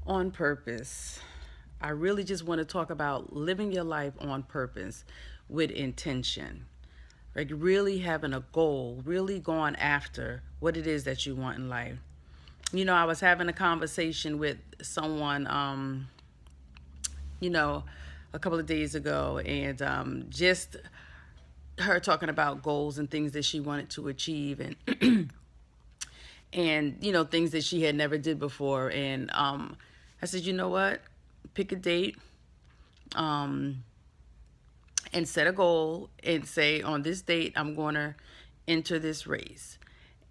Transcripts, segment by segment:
On purpose. I really just want to talk about living your life on purpose with intention. Like really having a goal, really going after what it is that you want in life. I was having a conversation with someone, you know, a couple of days ago, and just her talking about goals and things that she wanted to achieve, and things that she had never did before. And I said, you know what? Pick a date, um, and set a goal and say, on this date, I'm going to enter this race.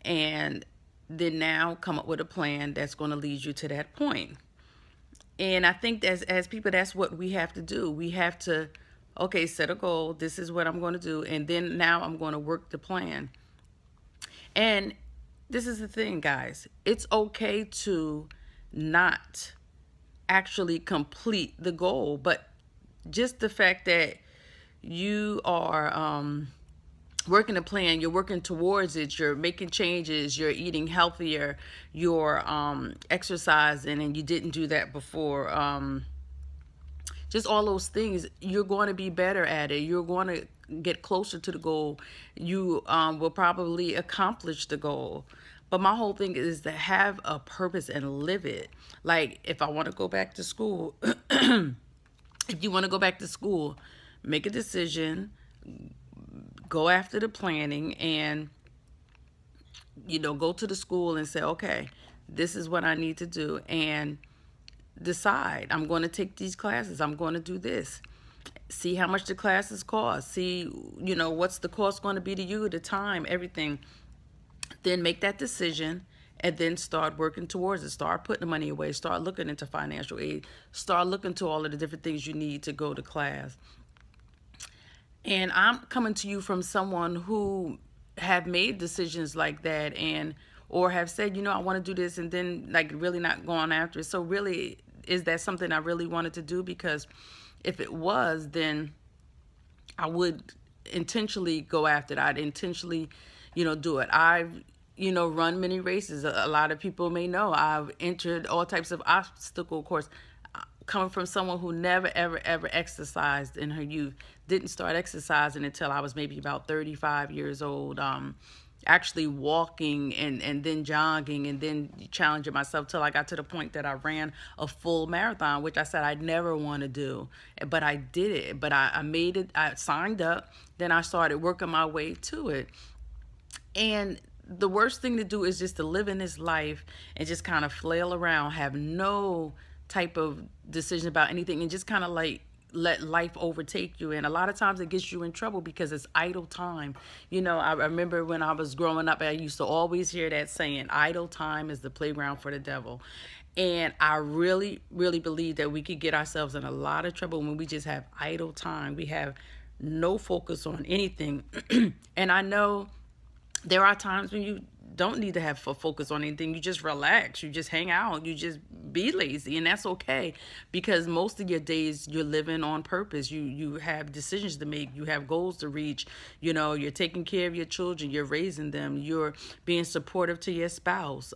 And then now come up with a plan that's going to lead you to that point. And I think as people, that's what we have to do. We have to, okay, set a goal. This is what I'm going to do. And then now I'm going to work the plan. And this is the thing, guys. It's okay to not actually complete the goal, but just the fact that you are working a plan, you're working towards it, you're making changes, you're eating healthier, you're exercising, and you didn't do that before. Just all those things, you're going to be better at it. You're going to get closer to the goal. You will probably accomplish the goal. But my whole thing is to have a purpose and live it. Like, if I want to go back to school, if you want to go back to school, make a decision, go after the planning, and go to the school and say, okay, this is what I need to do, and decide, I'm going to take these classes, I'm going to do this. See how much the classes cost, see what's the cost going to be to you, the time, everything. Then make that decision, and then start working towards it. Start putting the money away, start looking into financial aid, start looking to all of the different things you need to go to class. And I'm coming to you from someone who have made decisions like that, and or have said, I want to do this, and then like really not going after it. So really, is that something I really wanted to do? Because if it was, then I would intentionally go after it. I'd intentionally, do it. I've, run many races. A lot of people may know I've entered all types of obstacle course. Coming from someone who never, ever, ever exercised in her youth, didn't start exercising until I was maybe about 35 years old. Actually walking and then jogging and then challenging myself till I got to the point that I ran a full marathon, which I said I'd never want to do. But I did it. But I made it. I signed up. Then I started working my way to it. And the worst thing to do is just to live in this life and just kind of flail around, have no type of decision about anything, and just kind of like let life overtake you. And a lot of times it gets you in trouble because it's idle time. I remember when I was growing up, I used to always hear that saying, idle time is the playground for the devil. And I really, really believe that we could get ourselves in a lot of trouble when we just have idle time. We have no focus on anything. And I know there are times when you don't need to have focus on anything. You just relax, you just hang out, you just be lazy, and that's okay, because most of your days you're living on purpose. You have decisions to make, you have goals to reach. You're taking care of your children, you're raising them, you're being supportive to your spouse,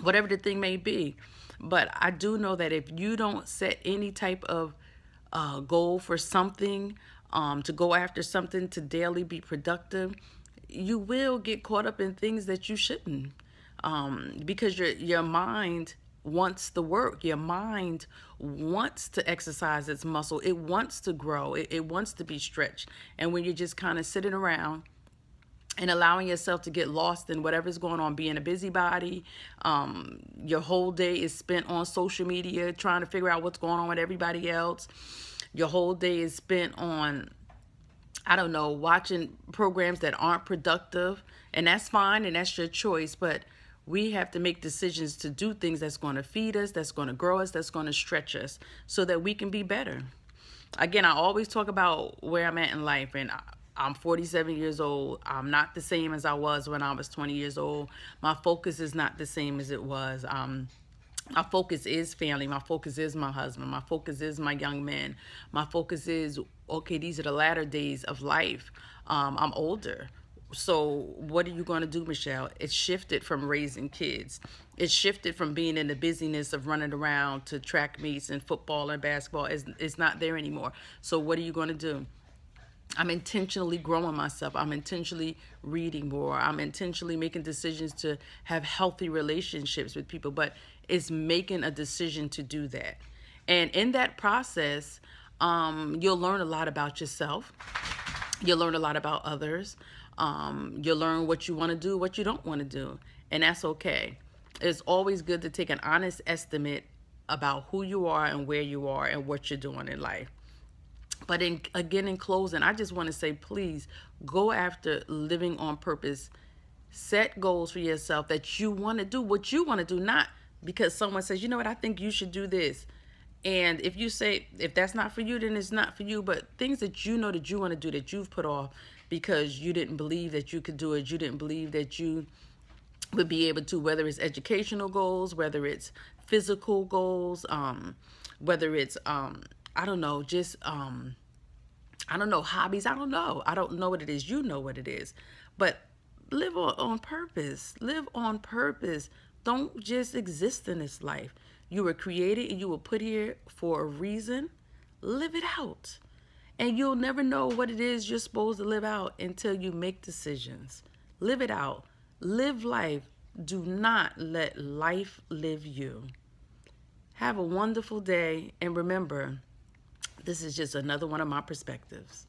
whatever the thing may be. But I do know that if you don't set any type of goal for something, to go after something, to daily be productive, you will get caught up in things that you shouldn't, because your mind wants the work. Your mind wants to exercise its muscle. It wants to grow. It wants to be stretched. And when you're just kind of sitting around and allowing yourself to get lost in whatever's going on, being a busybody, your whole day is spent on social media trying to figure out what's going on with everybody else. Your whole day is spent on, I don't know, watching programs that aren't productive, and that's fine and that's your choice, but we have to make decisions to do things that's going to feed us, that's going to grow us, that's going to stretch us so that we can be better. Again, I always talk about where I'm at in life, and I'm 47 years old. I'm not the same as I was when I was 20 years old. My focus is not the same as it was. My focus is family. My focus is my husband. My focus is my young men. My focus is, okay, these are the latter days of life. I'm older. So what are you going to do, Michelle? It's shifted from raising kids. It's shifted from being in the busyness of running around to track meets and football and basketball. It's not there anymore. So what are you going to do? I'm intentionally growing myself. I'm intentionally reading more. I'm intentionally making decisions to have healthy relationships with people. But it's making a decision to do that. And in that process, you'll learn a lot about yourself. You'll learn a lot about others. You'll learn what you want to do, what you don't want to do. And that's okay. It's always good to take an honest estimate about who you are and where you are and what you're doing in life. But in closing, I just want to say, please go after living on purpose. Set goals for yourself that you want to do what you want to do, not because someone says, you know what, I think you should do this. And if you say, if that's not for you, then it's not for you. But things that you know that you want to do that you've put off because you didn't believe that you could do it, you didn't believe that you would be able to, whether it's educational goals, whether it's physical goals, whether it's I don't know, just I don't know, hobbies. I don't know. I don't know what it is. You know what it is. But live on purpose. Live on purpose. Don't just exist in this life. You were created and you were put here for a reason. Live it out. And you'll never know what it is you're supposed to live out until you make decisions. Live it out. Live life. Do not let life live you. Have a wonderful day. And remember, this is just another one of my perspectives.